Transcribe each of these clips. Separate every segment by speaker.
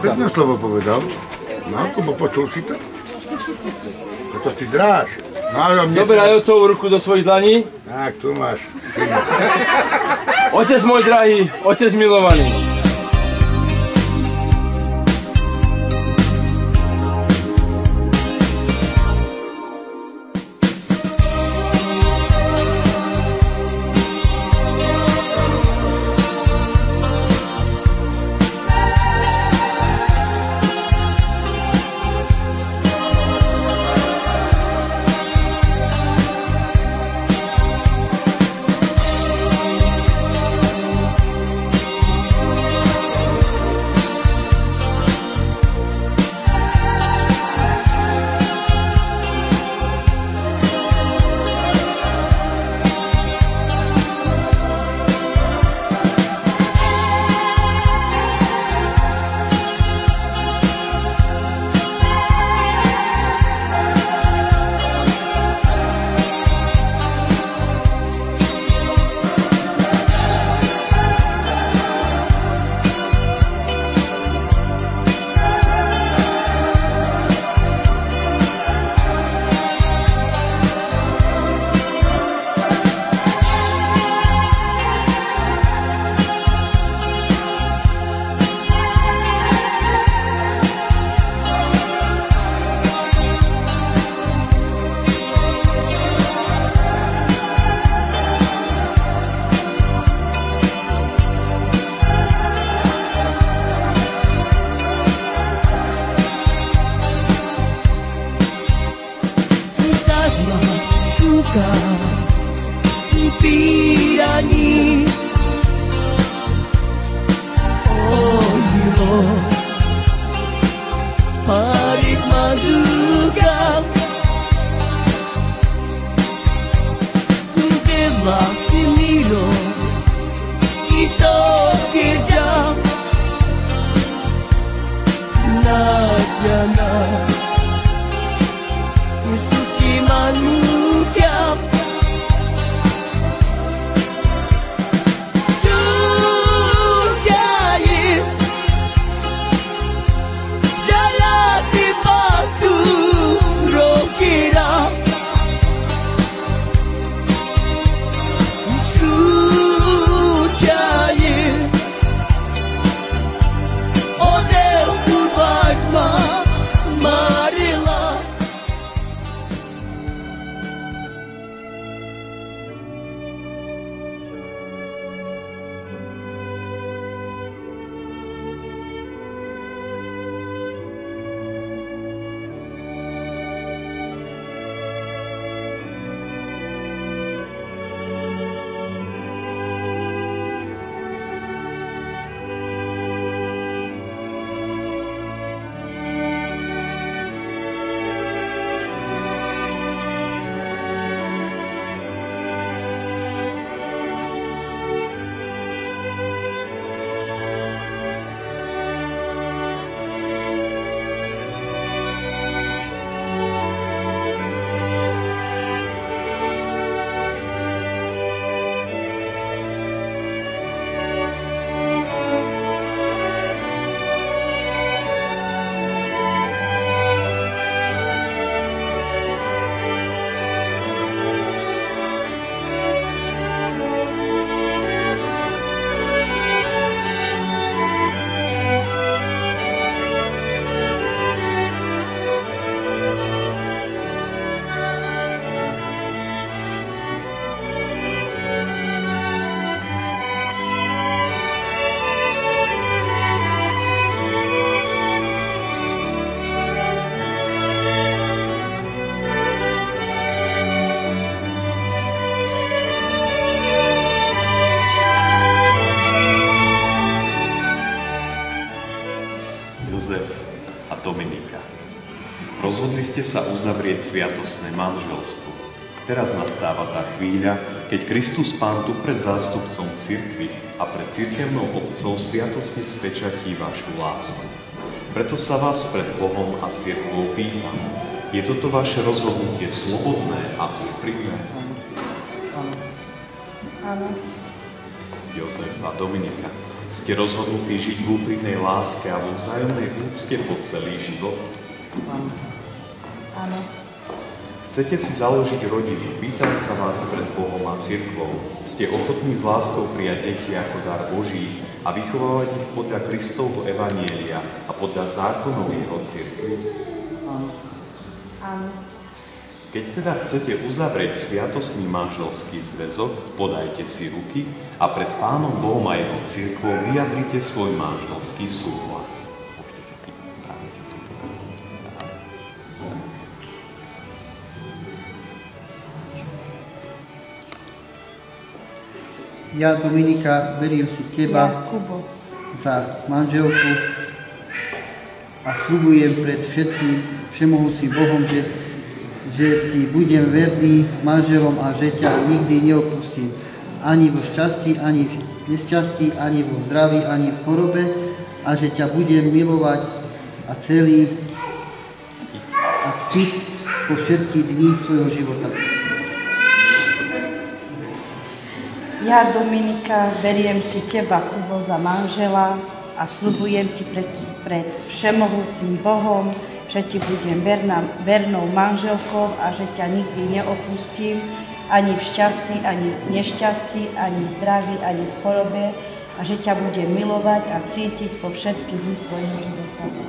Speaker 1: Pekné slovo povedal. No, Kubo, počul si to? To si dráž. No,
Speaker 2: dobre, aj otcovú ruku do svojich dlaní.
Speaker 1: Tak, tu máš.
Speaker 2: Otec môj drahý, otec milovaný.
Speaker 3: sa uzavrieť sviatostné manželstvo. Teraz nastáva tá chvíľa, keď Kristus Pán tu pred zástupcom cirkvi a pred cirkevnou obcov sviatostne spečatí vašu lásku. Preto sa vás pred Bohom a cirkvou pýtam, je toto vaše rozhodnutie slobodné a úprimné?
Speaker 4: Áno.
Speaker 3: Jozef a Dominika, ste rozhodnutí žiť v úprimnej láske a vo vzájomnej úcte po celý život?
Speaker 4: Áno.
Speaker 3: Chcete si založiť rodiny, pýtam sa vás pred Bohom a cirkvou. Ste ochotní s láskou prijať deti ako dar Boží a vychovávať ich podľa Kristovho evanjelia a podľa zákonov jeho cirkvi?
Speaker 4: Áno.
Speaker 3: Keď teda chcete uzavrieť sviatostný manželský zväzok, podajte si ruky a pred Pánom Bohom a jeho cirkvou vyjadrite svoj manželský súhlas. Môžete sa práve si to.
Speaker 5: Ja, Dominika, beriem si teba
Speaker 4: Ja, Kubo,
Speaker 5: za manželku a sľubujem pred všetkým všemohúcim Bohom, že ti budem verný manželom a že ťa nikdy neopustím. Ani vo šťastí, ani v nešťastí, ani vo zdraví, ani v chorobe a že ťa budem milovať a ctiť po všetky dni svojho života.
Speaker 4: ja, Dominika, beriem si teba, Kubo, za manžela a sľubujem ti pred všemohúcim Bohom, že ti budem vernou manželkou a že ťa nikdy neopustím, ani v šťastí, ani v nešťastí, ani v zdraví, ani v chorobe a že ťa budem milovať a cítiť po všetky dni svojho života.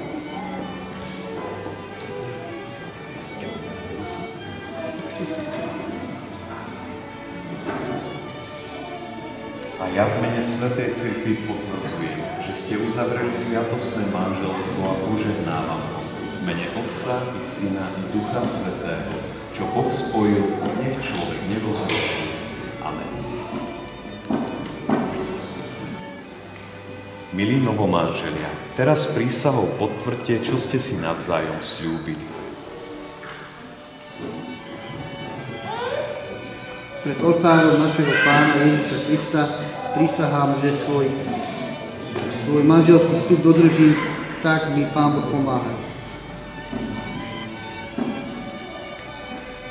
Speaker 3: A ja v mene Svätej Cirkvi potvrdzujem, že ste uzavreli sviatostné manželstvo a požehnávam ho. V mene Otca i Syna i Ducha Svätého, čo Boh spojil, nech človek nerozlučí. Amen. Milí novomanželia, teraz prísahou potvrďte, čo ste si navzájom sľúbili.
Speaker 5: Pred oltárom našeho Pána Ježiša Krista prisahám, že svoj manželský sľub dodržím, tak mi Pán Boh pomáha.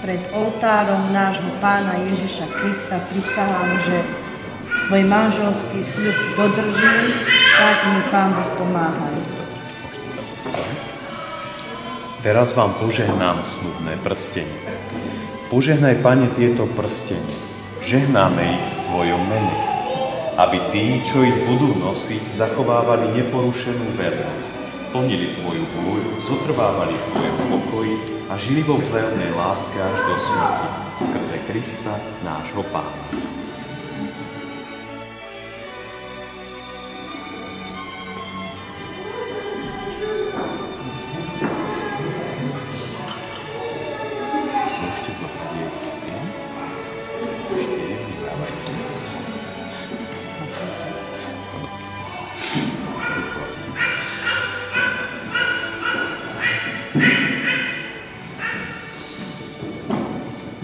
Speaker 4: Pred oltárom nášho Pána Ježiša Krista prisahám, že svoj manželský sľub dodržím, tak mi Pán Boh pomáha.
Speaker 3: Teraz vám požehnám snubné prstenie. Požehnaj, Pane, tieto prstenie. Žehnáme ich v Tvojom mene, aby tí, čo ich budú nosiť, zachovávali neporušenú vernosť, plnili Tvoju vôľu, zotrvávali v Tvojom pokoji a žili vo vzájomnej láske až do smrti, skrze Krista, nášho Pána.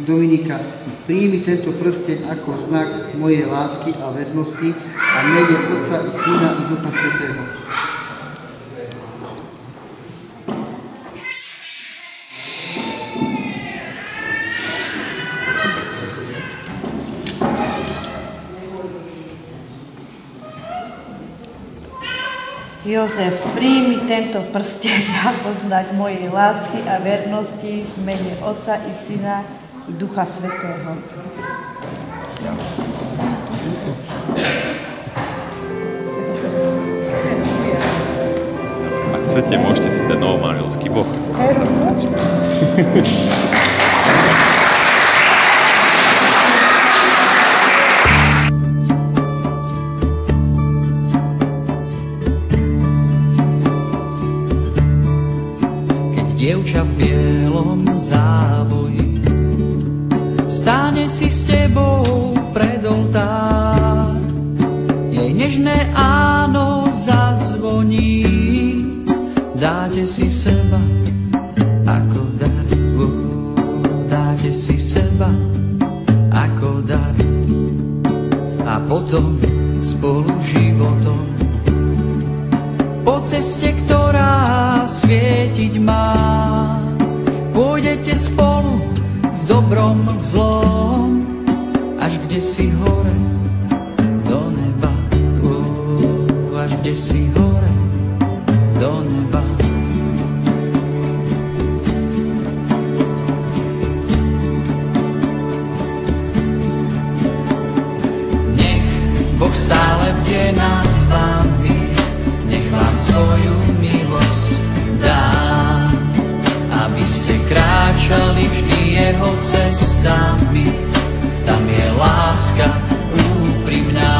Speaker 5: Dominika, príjmi tento prsteň ako znak mojej lásky a vernosti a mene Otca i Syna i Ducha Svätého.
Speaker 4: Jozef, príjmi tento prsteň ako znak mojej lásky a vernosti v mene Otca i Syna i Ducha Svätého.
Speaker 3: Ak chcete, môžete si dať novomanželský boh.
Speaker 6: Dievča v bielom závoji stáne si s tebou pred oltár. Jej nežné áno zazvoní, dáte si seba ako dar. životom, spolu životom. Po ceste, ktorá svietiť má, pôjdete spolu v dobrom, v zlom, až kde si hore do neba, až kde si hore do neba. Nech Boh stále bdie nad vami, nech vám svoju milosť dá, aby ste kráčali vždy jeho cestami. Tam je láska úprimná.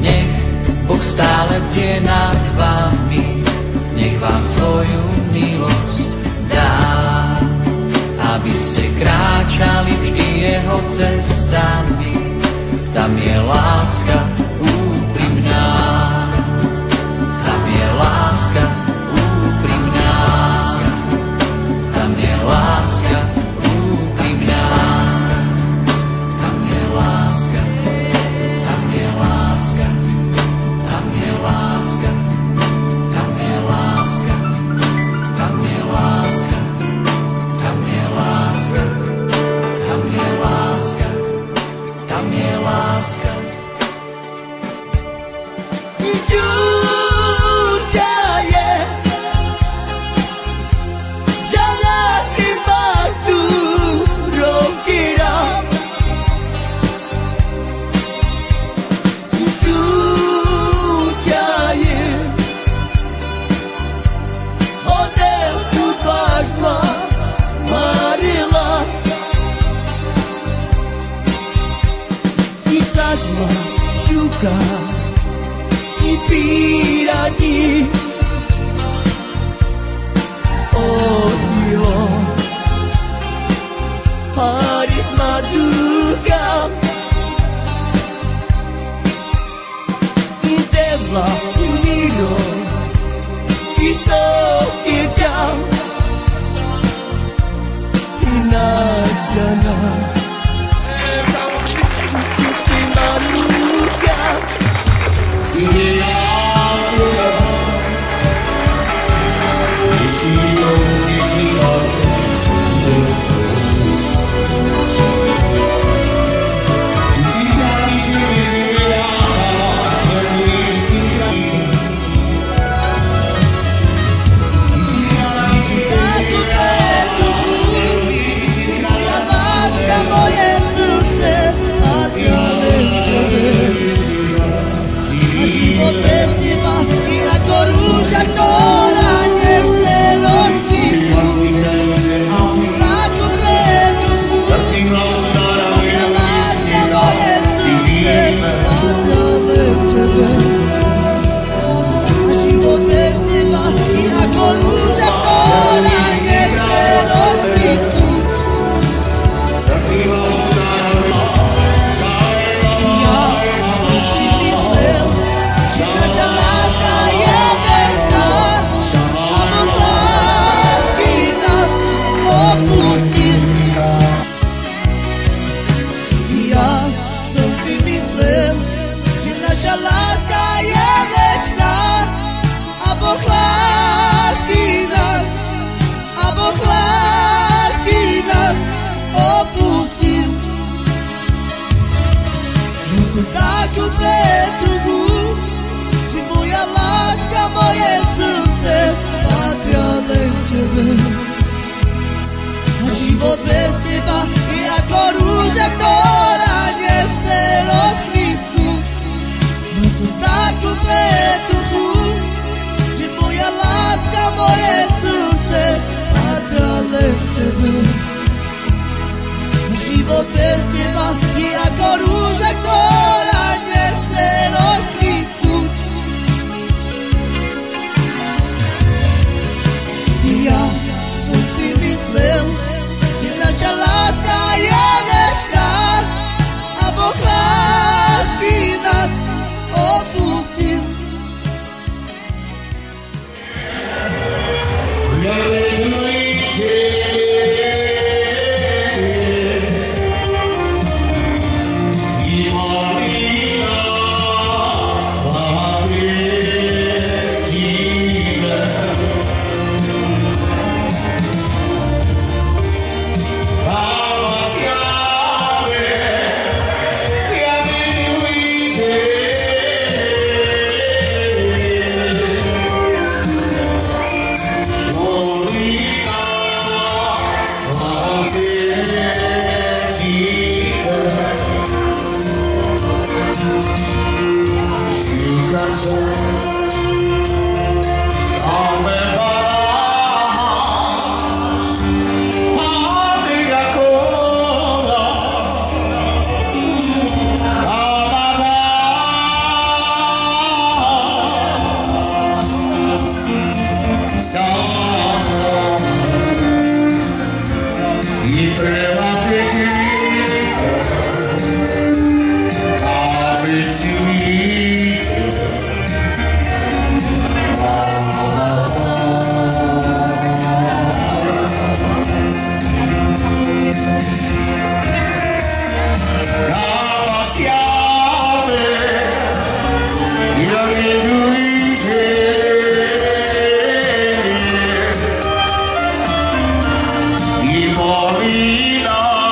Speaker 6: Nech Boh stále bdie nad vami, nech vám svoju milosť dá, aby ste kráčali vždy jeho cestami. Tam je láska úprimná. Tam je láska úprimná. Tam je láska úprimná. Tam je láska. Tam je láska. Tam je láska. Tam je láska. Tam je láska. Tam je láska. Tam je láska. Tam je láska.
Speaker 7: I pírani odio haris maduka I devla miro I sokita I najana
Speaker 8: život bez teba je ako rúža, ktorá nechce rozkvitnúť. Má som takú pretuchu, že moja láska, moje srdce patria len tebe. Život bez teba je ako rúža, ktorá nechce rozkvitnúť. Ja som si myslel, že naša láska
Speaker 1: Morina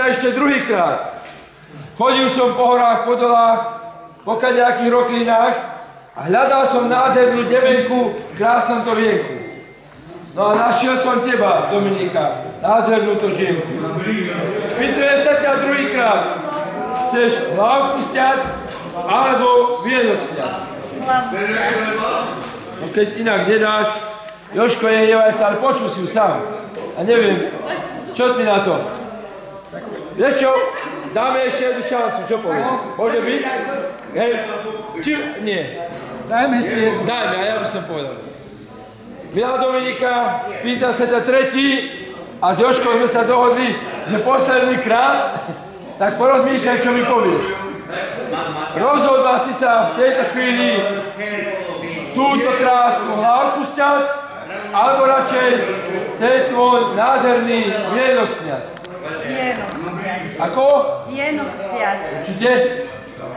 Speaker 2: Ešte druhýkrát. Chodil som po horách, po dolách, po kadejakých roklinách a hľadal som nádhernú devenku v krásnom to vienku. No a našiel som teba, Dominika, nádhernú to žienku. Spýtujem sa ťa druhýkrát. Chceš hlavku sťať alebo vienok sťať? No keď inak nedáš, Jožko, nenevaj sa, ale počul si ju sám. A neviem, čo ty na to? Vieš čo? Dáme ešte jednu šancu, čo poviem? Môže byť? Hej? Či... Nie.
Speaker 5: Dajme si jednu.
Speaker 2: Dajme, a ja by som povedal. Milá Dominika, pýtam sa ťa tretí a s Jožkou sme sa dohodli, že posledný krát, tak porozmýšľaj, čo mi povieš. Rozhodla si sa v tejto chvíli túto krásnu hlavku sňať, alebo radšej ten tvoj nádherný vienok sňať.
Speaker 4: Vienok vziať.
Speaker 2: Ako?
Speaker 4: Vienok vziať.
Speaker 2: Určite?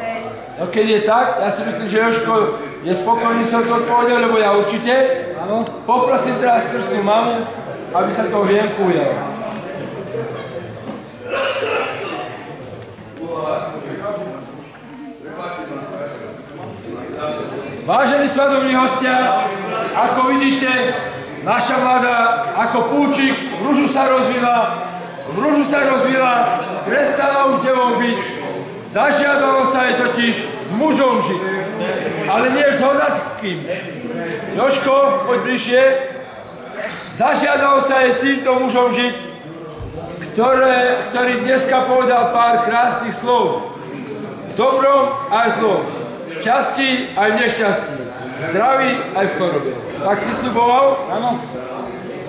Speaker 4: Hej.
Speaker 2: No keď je tak, ja si myslím, že Jožko je spokojný, som to odpovedal, lebo ja určite.
Speaker 5: Áno.
Speaker 2: Poprosím teraz krstnú mamu, aby sa toho vienku ujala. Vážení svadobní hostia, ako vidíte, naša mladá ako púčik v ružu sa rozvila, prestala už devou byť, zažiadalo sa jej totiž s mužom žiť, ale nie s hodackým. Jožko, poď bližšie, zažiadalo sa jej s týmto mužom žiť, ktorý dneska povedal pár krásnych slov. V dobrom aj v zlom, v šťastí aj v nešťastí, v zdraví aj v chorobe. Tak si sľuboval?
Speaker 5: Áno.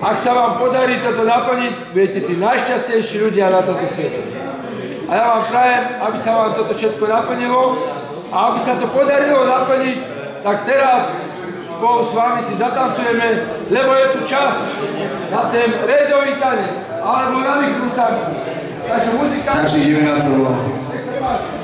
Speaker 2: Ak sa vám podarí toto naplniť, budete tí najšťastnejší ľudia na tomto svete. A ja vám prajem, aby sa vám toto všetko naplnilo a aby sa to podarilo naplniť, tak teraz spolu s vami si zatancujeme, lebo je tu čas na ten redový tanec, alebo na vykrúcanku. Takže muzika...
Speaker 9: Každý ideme na to volať.
Speaker 2: Nech sa páči.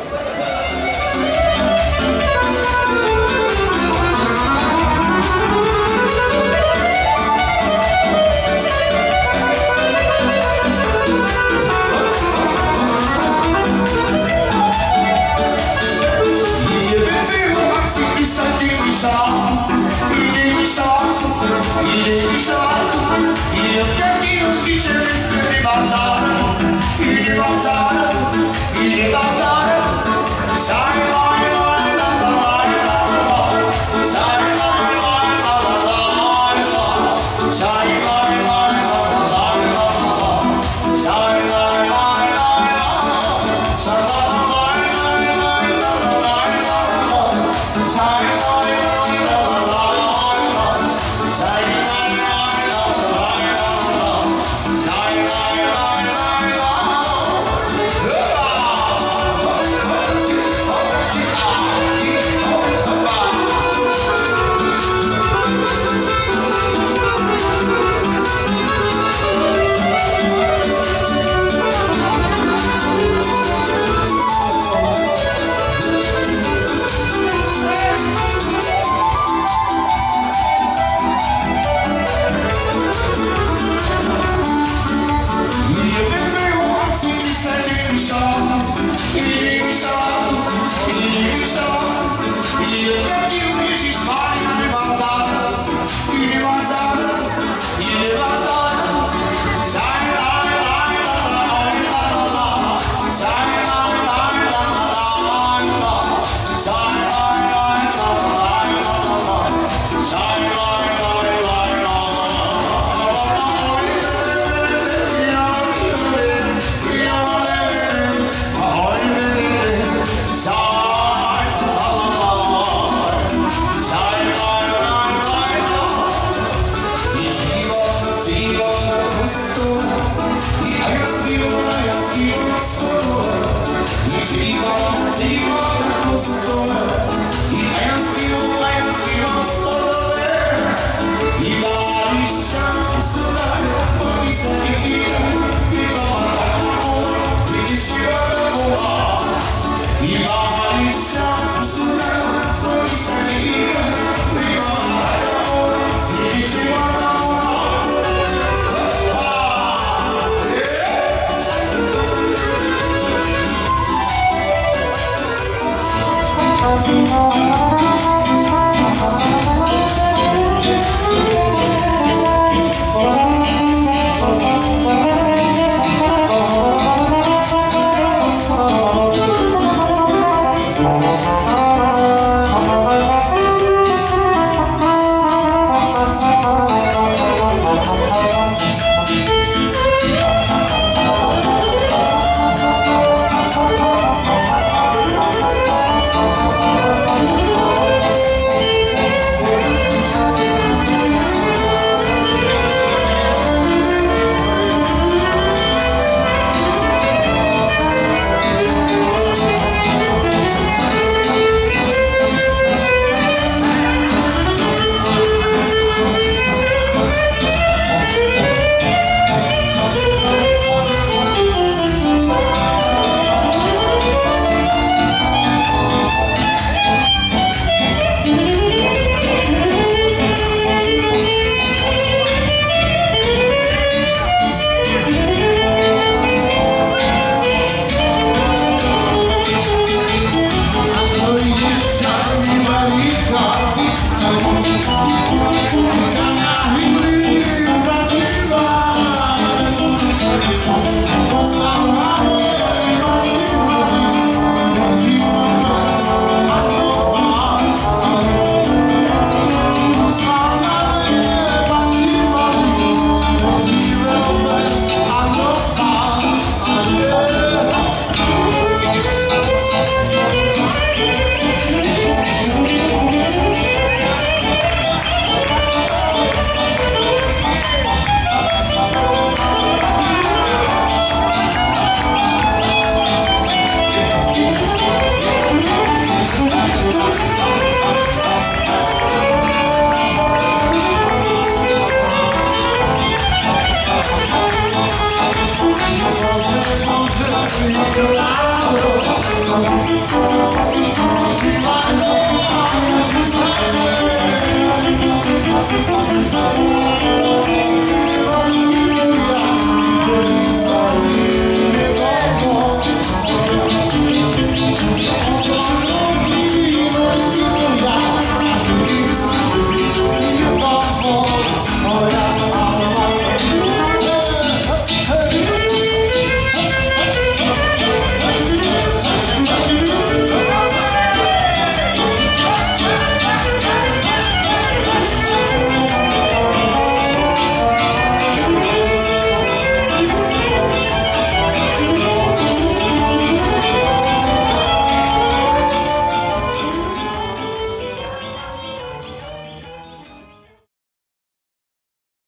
Speaker 7: Il est bazar,
Speaker 2: Boha.